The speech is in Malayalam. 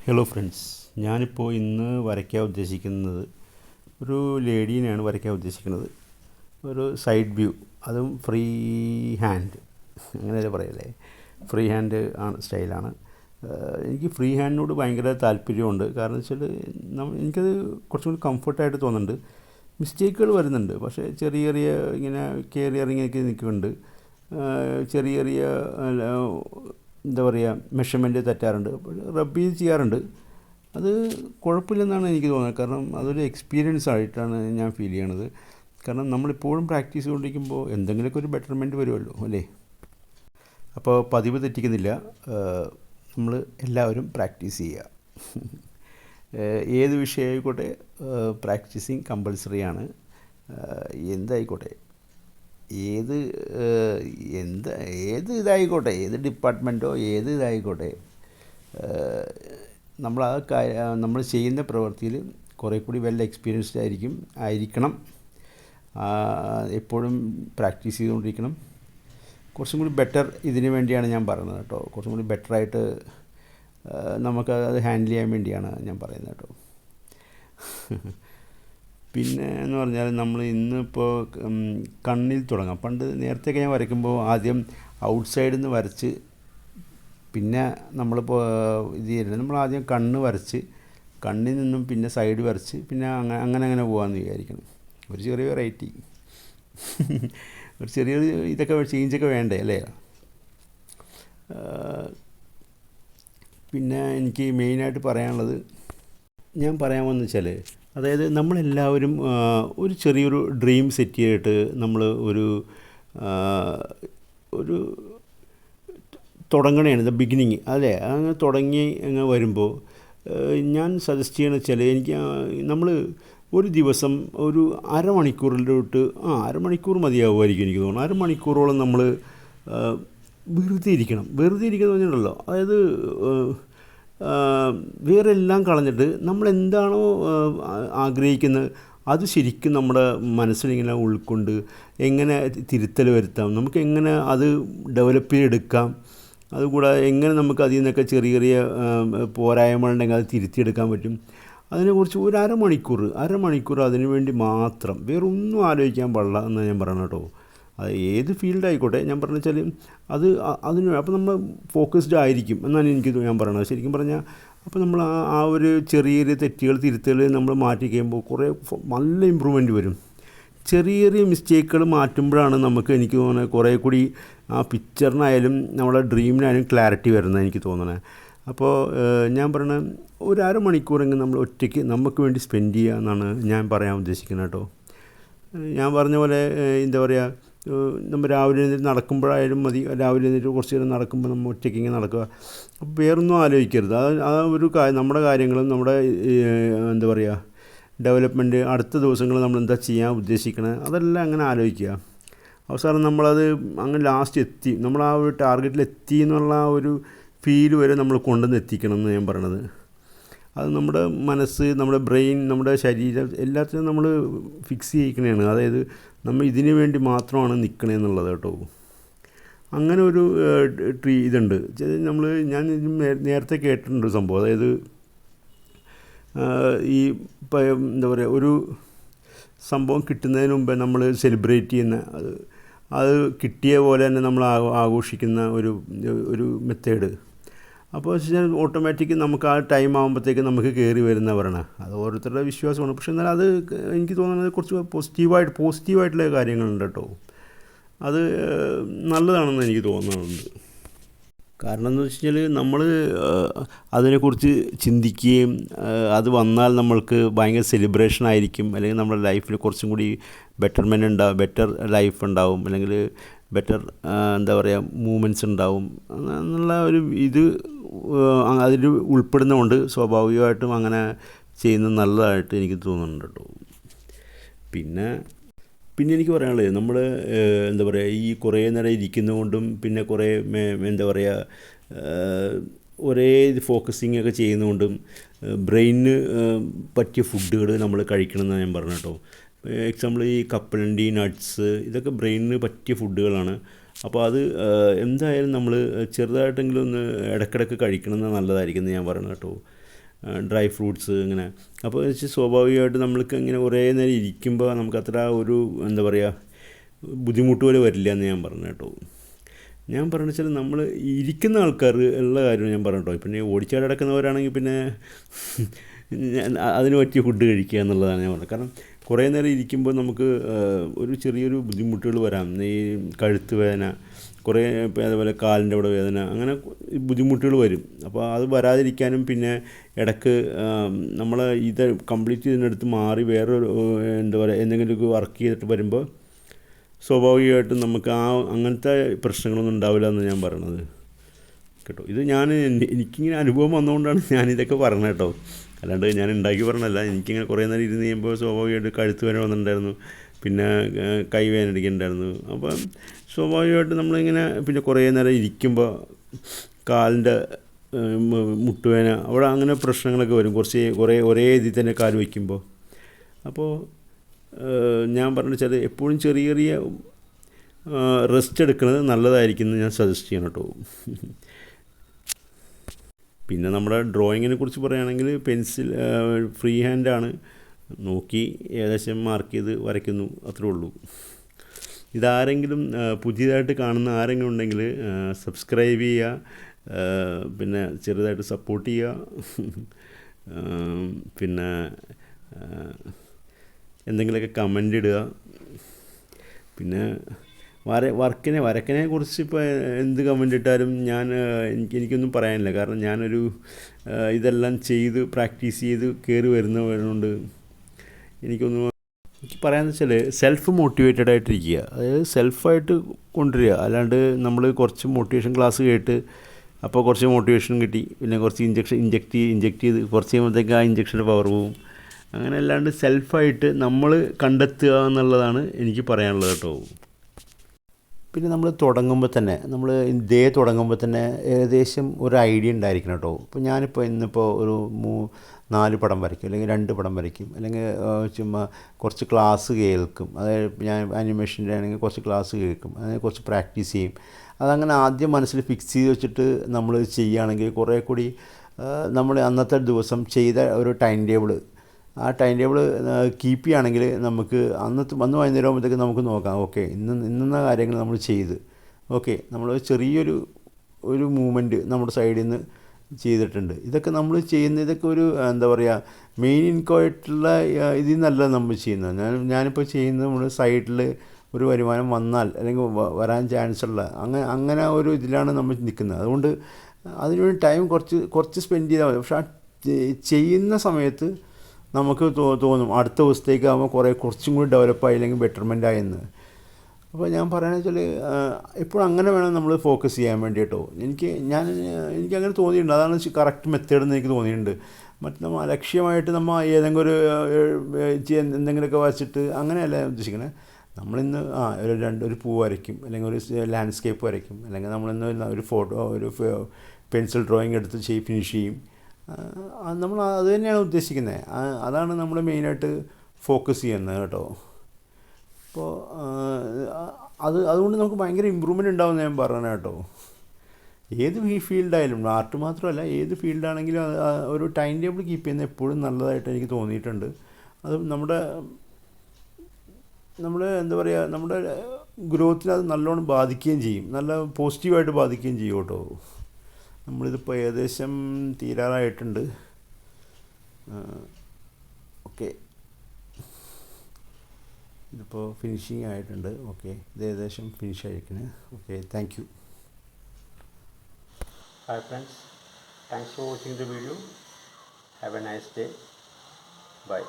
ഹലോ ഫ്രണ്ട്സ്, ഞാനിപ്പോൾ ഇന്ന് വരയ്ക്കാൻ ഉദ്ദേശിക്കുന്നത് ഒരു ലേഡീനെയാണ് വരയ്ക്കാൻ ഉദ്ദേശിക്കുന്നത്. ഒരു സൈഡ് വ്യൂ, അതും ഫ്രീ ഹാൻഡ്, അങ്ങനെയല്ലേ പറയല്ലേ, ഫ്രീ ഹാൻഡ് ആണ് സ്റ്റൈലാണ്. എനിക്ക് ഫ്രീ ഹാൻഡിനോട് ഭയങ്കര താല്പര്യമുണ്ട്. കാരണം വെച്ചാൽ എനിക്കത് കുറച്ചും കൂടി കംഫർട്ടായിട്ട് തോന്നുന്നുണ്ട്. മിസ്റ്റേക്കുകൾ വരുന്നുണ്ട്, പക്ഷേ ചെറിയ ചെറിയ ഇങ്ങനെ കയറി ഇറങ്ങിയൊക്കെ നിൽക്കുന്നുണ്ട്. ചെറിയ ചെറിയ എന്താ പറയുക, മെഷർമെൻറ്റ് തെറ്റാറുണ്ട്, റബ്ബ് ചെയ്ത് ചെയ്യാറുണ്ട്. അത് കുഴപ്പമില്ലെന്നാണ് എനിക്ക് തോന്നുന്നത്. കാരണം അതൊരു എക്സ്പീരിയൻസ് ആയിട്ടാണ് ഞാൻ ഫീൽ ചെയ്യണത്. കാരണം നമ്മളിപ്പോഴും പ്രാക്ടീസ് ചെയ്തുകൊണ്ടിരിക്കുമ്പോൾ എന്തെങ്കിലുമൊക്കെ ഒരു ബെറ്റർമെൻറ്റ് വരുമല്ലോ അല്ലേ. അപ്പോൾ പതിവ് തെറ്റിക്കുന്നില്ല, നമ്മൾ എല്ലാവരും പ്രാക്ടീസ് ചെയ്യുക. ഏത് വിഷയമായിക്കോട്ടെ, പ്രാക്ടീസിങ് കമ്പൾസറിയാണ്. എന്തായിക്കോട്ടെ, ഏത് ഇതായിക്കോട്ടെ, ഏത് ഡിപ്പാർട്ട്മെൻറ്റോ ഏത് ഇതായിക്കോട്ടെ, നമ്മൾ ചെയ്യുന്ന പ്രവൃത്തിയിൽ കുറേ കൂടി വെൽ എക്സ്പീരിയൻസ്ഡ് ആയിരിക്കണം. എപ്പോഴും പ്രാക്ടീസ് ചെയ്തുകൊണ്ടിരിക്കണം. കുറച്ചും കൂടി ബെറ്റർ ഇതിന് വേണ്ടിയാണ് ഞാൻ പറയുന്നത് കേട്ടോ. കുറച്ചും കൂടി ബെറ്ററായിട്ട് നമുക്കത് ഹാൻഡിൽ ചെയ്യാൻ വേണ്ടിയാണ് ഞാൻ പറയുന്നത് കേട്ടോ. പിന്നെ എന്ന് പറഞ്ഞാൽ നമ്മൾ ഇന്നിപ്പോൾ കണ്ണിൽ തുടങ്ങാം. നേരത്തെയൊക്കെ ഞാൻ വരയ്ക്കുമ്പോൾ ആദ്യം ഔട്ട്സൈഡിൽ നിന്ന് വരച്ച്, പിന്നെ നമ്മളിപ്പോൾ ഇത് ചെയ്യില്ല, നമ്മൾ ആദ്യം കണ്ണ് വരച്ച്, കണ്ണിൽ നിന്നും പിന്നെ സൈഡ് വരച്ച്, പിന്നെ അങ്ങനെ പോകാമെന്ന് വിചാരിക്കണം. ഒരു ചെറിയ വെറൈറ്റി, ഒരു ചെറിയൊരു ഇതൊക്കെ ചേഞ്ചൊക്കെ വേണ്ടേ അല്ലേ. പിന്നെ എനിക്ക് മെയിനായിട്ട് പറയാനുള്ളത്, ഞാൻ പറയാമെന്ന് വെച്ചാൽ, അതായത് നമ്മളെല്ലാവരും ഒരു ചെറിയൊരു ഡ്രീം സെറ്റ് ചെയ്തിട്ട് നമ്മൾ ഒരു തുടങ്ങണതാണ് ബിഗിനിങ് അല്ലേ. അങ്ങനെ തുടങ്ങി അങ്ങ് വരുമ്പോൾ ഞാൻ സജസ്റ്റ് ചെയ്യണമെന്ന് വെച്ചാൽ, നമ്മൾ ഒരു ദിവസം ഒരു അരമണിക്കൂർ മതിയാവുമായിരിക്കും എനിക്ക് തോന്നുന്നു. അരമണിക്കൂറോളം നമ്മൾ വെറുതെ ഇരിക്കണം പറഞ്ഞിട്ടുണ്ടല്ലോ. അതായത് വേറെ എല്ലാം കളഞ്ഞിട്ട് നമ്മളെന്താണോ ആഗ്രഹിക്കുന്നത് അത് ശരിക്കും നമ്മുടെ മനസ്സിലിങ്ങനെ ഉൾക്കൊണ്ട് എങ്ങനെ തിരുത്തൽ വരുത്താം, നമുക്ക് എങ്ങനെ അത് ഡെവലപ്പ് ചെയ്തെടുക്കാം, അതുകൂടാതെ എങ്ങനെ നമുക്ക് അതിൽ നിന്നൊക്കെ ചെറിയ ചെറിയ പോരായ്മകളുണ്ടെങ്കിൽ അത് തിരുത്തിയെടുക്കാൻ പറ്റും, അതിനെക്കുറിച്ച് ഒരു അരമണിക്കൂർ അതിനു വേണ്ടി മാത്രം, വേറെ ഒന്നും ആലോചിക്കാൻ പാടില്ല എന്ന് ഞാൻ പറയണം കേട്ടോ. അത് ഏത് ഫീൽഡായിക്കോട്ടെ, ഞാൻ പറഞ്ഞു വെച്ചാൽ അതിന് അപ്പോൾ നമ്മൾ ഫോക്കസ്ഡ് ആയിരിക്കും എന്നാണ് ഞാൻ പറയണത്. ശരിക്കും പറഞ്ഞാൽ അപ്പോൾ നമ്മൾ ആ ഒരു ചെറിയ തിരുത്തുകൾ നമ്മൾ മാറ്റി കഴിയുമ്പോൾ കുറേ നല്ല ഇമ്പ്രൂവ്മെൻറ്റ് വരും. ചെറിയ മിസ്റ്റേക്കുകൾ മാറ്റുമ്പോഴാണ് എനിക്ക് തോന്നുന്നത് കുറേ കൂടി ആ പിക്ചറിനായാലും നമ്മുടെ ഡ്രീമിനായാലും ക്ലാരിറ്റി വരുന്നത് എനിക്ക് തോന്നണത്. അപ്പോൾ ഞാൻ പറയണത് ഒരു അരമണിക്കൂറെങ്കിലും നമ്മൾ ഒറ്റയ്ക്ക് നമുക്ക് വേണ്ടി സ്പെൻഡ് ചെയ്യുക എന്നാണ് ഞാൻ പറയാൻ ഉദ്ദേശിക്കുന്നത് കേട്ടോ. ഞാൻ പറഞ്ഞ പോലെ എന്താ പറയുക, നമ്മൾ രാവിലെ എഴുന്നേറ്റ് നടക്കുമ്പോഴായാലും മതി, രാവിലെ എഴുന്നേറ്റ് കുറച്ച് നേരം നടക്കുമ്പോൾ നമ്മൾ ഒറ്റയ്ക്ക് ഇങ്ങനെ നടക്കുക. അപ്പോൾ വേറൊന്നും ആലോചിക്കരുത്. ആ ഒരു നമ്മുടെ കാര്യങ്ങളും നമ്മുടെ എന്താ പറയുക ഡെവലപ്മെൻറ്റ്, അടുത്ത ദിവസങ്ങൾ നമ്മൾ എന്താ ചെയ്യാൻ ഉദ്ദേശിക്കണത്, അതെല്ലാം അങ്ങനെ ആലോചിക്കുക. അവസാനം നമ്മളത് അങ്ങനെ ലാസ്റ്റ് എത്തി, നമ്മൾ ആ ഒരു ടാർഗറ്റിൽ എത്തി എന്നുള്ള ആ ഒരു ഫീൽ വരെ നമ്മൾ കൊണ്ടുവന്ന് എത്തിക്കണം എന്ന് ഞാൻ പറയണത്. അത് നമ്മുടെ മനസ്സ്, നമ്മുടെ ബ്രെയിൻ, നമ്മുടെ ശരീരം എല്ലാത്തിനും നമ്മൾ ഫിക്സ് ചെയ്യിക്കണതാണ്. അതായത് നമ്മൾ ഇതിന് വേണ്ടി മാത്രമാണ് നിൽക്കണതെന്നുള്ളത് കേട്ടോ. അങ്ങനെ ഒരു ഇതുണ്ട്. ഞാൻ നേരത്തെ കേട്ടിട്ടുണ്ട് സംഭവം. അതായത് ഈ എന്താ പറയുക, ഒരു സംഭവം കിട്ടുന്നതിന് മുമ്പേ നമ്മൾ സെലിബ്രേറ്റ് ചെയ്യുന്ന, അത് കിട്ടിയ പോലെ തന്നെ നമ്മൾ ആഘോഷിക്കുന്ന ഒരു മെത്തേഡ്. അപ്പോൾ വെച്ചാൽ ഓട്ടോമാറ്റിക് നമുക്ക് ആ ടൈം ആകുമ്പോഴത്തേക്ക് നമുക്ക് കയറി വരുന്നവരാണ്. അത് ഓരോരുത്തരുടെ വിശ്വാസമാണ്. പക്ഷേ എന്നാൽ അത് എനിക്ക് തോന്നുന്നത് കുറച്ച് പോസിറ്റീവായിട്ടുള്ള കാര്യങ്ങളുണ്ട് കേട്ടോ. അത് നല്ലതാണെന്ന് എനിക്ക് തോന്നുന്നുണ്ട്. കാരണം എന്ന് വെച്ച് കഴിഞ്ഞാൽ നമ്മൾ അതിനെക്കുറിച്ച് ചിന്തിക്കുകയും അത് വന്നാൽ നമ്മൾക്ക് ഭയങ്കര സെലിബ്രേഷൻ ആയിരിക്കും, അല്ലെങ്കിൽ നമ്മുടെ ലൈഫിൽ കുറച്ചും കൂടി ബെറ്റർ ലൈഫ് ഉണ്ടാവും, അല്ലെങ്കിൽ ബെറ്റർ എന്താ പറയുക മൂമെൻറ്റ്സ് ഉണ്ടാവും എന്നുള്ള ഒരു അതിൽ ഉൾപ്പെടുന്നതുകൊണ്ട് സ്വാഭാവികമായിട്ടും അങ്ങനെ ചെയ്യുന്നത് നല്ലതായിട്ട് എനിക്ക് തോന്നുന്നുണ്ട് കേട്ടോ. പിന്നെ എനിക്ക് പറയാനുള്ളത്, നമ്മൾ എന്താ പറയുക, ഈ കുറേ നേരം ഇരിക്കുന്നതുകൊണ്ടും പിന്നെ കുറേ എന്താ പറയുക ഒരേ ഫോക്കസിങ് ഒക്കെ ചെയ്യുന്നതുകൊണ്ടും ബ്രെയിനിന് പറ്റിയ ഫുഡുകൾ നമ്മൾ കഴിക്കണമെന്നാണ് ഞാൻ പറഞ്ഞത് കേട്ടോ. എക്സാമ്പിൾ ഈ കപ്പലണ്ടി, നട്ട്സ്, ഇതൊക്കെ ബ്രെയിനിന് പറ്റിയ ഫുഡുകളാണ്. അപ്പോൾ അത് എന്തായാലും നമ്മൾ ചെറുതായിട്ടെങ്കിലും ഒന്ന് ഇടയ്ക്കിടയ്ക്ക് കഴിക്കണമെന്ന് നല്ലതായിരിക്കും എന്ന് ഞാൻ പറയണം കേട്ടോ. ഡ്രൈ ഫ്രൂട്ട്സ് ഇങ്ങനെ. അപ്പോൾ വെച്ച് സ്വാഭാവികമായിട്ട് നമ്മൾക്ക് ഇങ്ങനെ കുറേ നേരം ഇരിക്കുമ്പോൾ നമുക്ക് അത്ര ഒരു എന്താ പറയുക ബുദ്ധിമുട്ട് പോലെ വരില്ല എന്ന് ഞാൻ പറഞ്ഞു കേട്ടോ. ഞാൻ പറഞ്ഞു വെച്ചാൽ നമ്മൾ ഇരിക്കുന്ന ആൾക്കാർ ഉള്ള കാര്യമാണ് ഞാൻ പറഞ്ഞു കേട്ടോ. പിന്നെ ഓടിച്ചാടി നടക്കുന്നവരാണെങ്കിൽ പിന്നെ അതിന് പറ്റിയ ഫുഡ് കഴിക്കുക എന്നുള്ളതാണ് ഞാൻ പറഞ്ഞത്. കാരണം കുറേ നേരം ഇരിക്കുമ്പോൾ നമുക്ക് ഒരു ചെറിയൊരു ബുദ്ധിമുട്ടുകൾ വരാം. ഈ കഴുത്ത് വേദന, കുറേ അതേപോലെ കാലിൻ്റെ അവിടെ വേദന, അങ്ങനെ ബുദ്ധിമുട്ടുകൾ വരും. അപ്പോൾ അത് വരാതിരിക്കാനും പിന്നെ ഇടയ്ക്ക് നമ്മൾ ഇത് കംപ്ലീറ്റ് ചെയ്തിനടുത്ത് മാറി വേറൊരു എന്താ പറയുക എന്തെങ്കിലുമൊക്കെ വർക്ക് ചെയ്തിട്ട് വരുമ്പോൾ സ്വാഭാവികമായിട്ടും നമുക്ക് അങ്ങനത്തെ പ്രശ്നങ്ങളൊന്നും ഉണ്ടാവില്ല എന്ന് ഞാൻ പറയണത് കേട്ടോ. ഇത് എനിക്കിങ്ങനെ അനുഭവം വന്നുകൊണ്ടാണ് ഞാനിതൊക്കെ പറഞ്ഞത് കേട്ടോ. അല്ലാണ്ട് ഞാൻ ഉണ്ടാക്കി പറഞ്ഞല്ല. എനിക്കിങ്ങനെ കുറേ നേരം ഇരുന്ന് കഴിയുമ്പോൾ സ്വാഭാവികമായിട്ട് കഴുത്ത് വേദന വന്നിട്ടുണ്ടായിരുന്നു, പിന്നെ കൈ വേദന അടിക്കുന്നുണ്ടായിരുന്നു. അപ്പം സ്വാഭാവികമായിട്ട് നമ്മളിങ്ങനെ പിന്നെ കുറേ നേരം ഇരിക്കുമ്പോൾ കാലിൻ്റെ മുട്ടുവേദന അവിടെ അങ്ങനെ പ്രശ്നങ്ങളൊക്കെ വരും, ഒരേ ഇതിൽ തന്നെ കാല് വയ്ക്കുമ്പോൾ. അപ്പോൾ ഞാൻ പറഞ്ഞു വെച്ചാൽ എപ്പോഴും ചെറിയ ചെറിയ റെസ്റ്റ് എടുക്കുന്നത് നല്ലതായിരിക്കും എന്ന് ഞാൻ സജസ്റ്റ് ചെയ്യണം കേട്ടോ. പിന്നെ നമ്മുടെ ഡ്രോയിങ്ങിനെ കുറിച്ച് പറയുകയാണെങ്കിൽ പെൻസിൽ ഫ്രീ ഹാൻഡാണ്, നോക്കി ഏകദേശം മാർക്ക് ചെയ്ത് വരയ്ക്കുന്നു, അത്രേ ഉള്ളൂ. ഇതാരെങ്കിലും പുതിയതായിട്ട് കാണുന്ന ആരെങ്കിലും ഉണ്ടെങ്കിൽ സബ്സ്ക്രൈബ് ചെയ്യുക, പിന്നെ ചെറുതായിട്ട് സപ്പോർട്ട് ചെയ്യുക, പിന്നെ എന്തെങ്കിലുമൊക്കെ കമൻ്റ് ഇടുക. പിന്നെ വരക്കിനെ കുറിച്ച് ഇപ്പോൾ എന്ത് കമൻ്റ് ഇട്ടാലും എനിക്കൊന്നും പറയാനില്ല. കാരണം ഞാനൊരു ഇതെല്ലാം ചെയ്ത് പ്രാക്ടീസ് ചെയ്ത് കയറി വരുന്നതുകൊണ്ട് എനിക്ക് പറയാമെന്ന് വെച്ചാൽ സെൽഫ് മോട്ടിവേറ്റഡ് ആയിട്ടിരിക്കുക, അതായത് സെൽഫായിട്ട് കൊണ്ടുവരിക. അല്ലാണ്ട് നമ്മൾ കുറച്ച് മോട്ടിവേഷൻ ക്ലാസ് കേട്ട് അപ്പോൾ കുറച്ച് മോട്ടിവേഷൻ കിട്ടി, പിന്നെ കുറച്ച് ഇഞ്ചെക്റ്റ് ചെയ്ത് കുറച്ച് കഴിയുമ്പോഴത്തേക്ക് ആ ഇഞ്ചക്ഷൻ്റെ പവർ പോവും. അങ്ങനെ അല്ലാണ്ട് സെൽഫായിട്ട് നമ്മൾ കണ്ടെത്തുക എന്നുള്ളതാണ് എനിക്ക് പറയാനുള്ളത് കേട്ടോ. പിന്നെ നമ്മൾ തുടങ്ങുമ്പോൾ തന്നെ തുടങ്ങുമ്പോൾ തന്നെ ഏകദേശം ഒരു ഐഡിയ ഉണ്ടായിരിക്കണം കേട്ടോ. ഇപ്പോൾ ഞാനിപ്പോൾ ഇന്നിപ്പോൾ ഒരു 4 പടം വരയ്ക്കും, അല്ലെങ്കിൽ 2 പടം വരയ്ക്കും, അല്ലെങ്കിൽ ചുമ്മാ കുറച്ച് ക്ലാസ് കേൾക്കും. അതായത് ഞാൻ ആനിമേഷൻ്റെ ആണെങ്കിൽ കുറച്ച് ക്ലാസ് കേൾക്കും, അങ്ങനെ കുറച്ച് പ്രാക്ടീസ് ചെയ്യും. അതങ്ങനെ ആദ്യം മനസ്സിൽ ഫിക്സ് ചെയ്ത് വെച്ചിട്ട് നമ്മൾ ചെയ്യുകയാണെങ്കിൽ കുറേ കൂടി നമ്മൾ അന്നത്തെ ദിവസം ചെയ്ത ഒരു ടൈം ടേബിൾ കീപ്പ് ചെയ്യുകയാണെങ്കിൽ നമുക്ക് അന്ന് വൈകുന്നേരം ആകുമ്പോഴത്തേക്ക് നമുക്ക് നോക്കാം, ഓക്കെ ഇന്ന കാര്യങ്ങൾ നമ്മൾ ചെയ്ത്, ഓക്കെ നമ്മൾ ചെറിയൊരു മൂവ്മെൻറ്റ് നമ്മുടെ സൈഡിൽ നിന്ന് ചെയ്തിട്ടുണ്ട്. ഇതൊക്കെ നമ്മൾ ഇതൊക്കെ ഒരു എന്താ പറയുക മെയിൻ ഇൻകമായിട്ടുള്ള ഇതിൽ നിന്നല്ല നമ്മൾ ചെയ്യുന്നത്. ഞാനിപ്പോൾ ചെയ്യുന്നത് നമ്മൾ സൈഡിൽ ഒരു വരുമാനം വന്നാൽ അല്ലെങ്കിൽ വരാൻ ചാൻസ് ഉള്ള അങ്ങനെ ഒരു ഇതിലാണ് നമ്മൾ നിൽക്കുന്നത്. അതുകൊണ്ട് അതിനുവേണ്ടി ടൈം കുറച്ച് സ്പെൻഡ് ചെയ്താൽ മതി. പക്ഷേ ആ ചെയ്യുന്ന സമയത്ത് നമുക്ക് തോന്നും അടുത്ത ദിവസത്തേക്ക് ആകുമ്പോൾ കുറച്ചും കൂടി ഡെവലപ്പായി അല്ലെങ്കിൽ ബെറ്റർമെൻ്റ് ആയെന്ന്. അപ്പോൾ ഞാൻ പറയുന്നത് വെച്ചാൽ എപ്പോഴും അങ്ങനെ വേണം നമ്മൾ ഫോക്കസ് ചെയ്യാൻ വേണ്ടി കേട്ടോ. എനിക്കങ്ങനെ തോന്നിയിട്ടുണ്ട്, അതാണ് കറക്റ്റ് മെത്തേഡെന്ന് എനിക്ക് തോന്നിയിട്ടുണ്ട്. നമ്മൾ ലക്ഷ്യമായിട്ട് ഏതെങ്കിലും എന്തെങ്കിലുമൊക്കെ വരച്ചിട്ട് അങ്ങനെയല്ല ഉദ്ദേശിക്കണേ. നമ്മളിന്ന് ഒരു പൂ വരയ്ക്കും, അല്ലെങ്കിൽ ഒരു ലാൻഡ്സ്കേപ്പ് വരയ്ക്കും, അല്ലെങ്കിൽ നമ്മളിന്ന് ഒരു പെൻസിൽ ഡ്രോയിങ് എടുത്ത് ഫിനിഷ് ചെയ്യും. നമ്മൾ അത് തന്നെയാണ് ഉദ്ദേശിക്കുന്നത്. അതാണ് നമ്മൾ മെയിനായിട്ട് ഫോക്കസ് ചെയ്യുന്നത് കേട്ടോ. അപ്പോൾ അതുകൊണ്ട് നമുക്ക് ഭയങ്കര ഇമ്പ്രൂവ്മെൻറ്റ് ഉണ്ടാവുമെന്ന് ഞാൻ പറയണേ കേട്ടോ. ഏത് ഫീൽഡായാലും, ആർട്ട് മാത്രമല്ല, ഏത് ഫീൽഡാണെങ്കിലും ഒരു ടൈം ടേബിൾ കീപ്പ് ചെയ്യുന്നത് എപ്പോഴും നല്ലതായിട്ട് എനിക്ക് തോന്നിയിട്ടുണ്ട്. അത് നമ്മുടെ എന്താ പറയുക നമ്മുടെ ഗ്രോത്തിനെ അത് നല്ലോണം ബാധിക്കുകയും ചെയ്യും, നല്ല പോസിറ്റീവായിട്ട് ബാധിക്കുകയും ചെയ്യും കേട്ടോ. നമ്മളിതിപ്പോൾ ഏകദേശം തീരാറായിട്ടുണ്ട്. ഓക്കെ, ഇതിപ്പോൾ ഫിനിഷിങ് ആയിട്ടുണ്ട്. ഓക്കെ, ഇത് ഏകദേശം ഫിനിഷ് ആയിരിക്കണേ. Okay, thank you. Hi friends, thanks for watching the video. Have a nice day. By.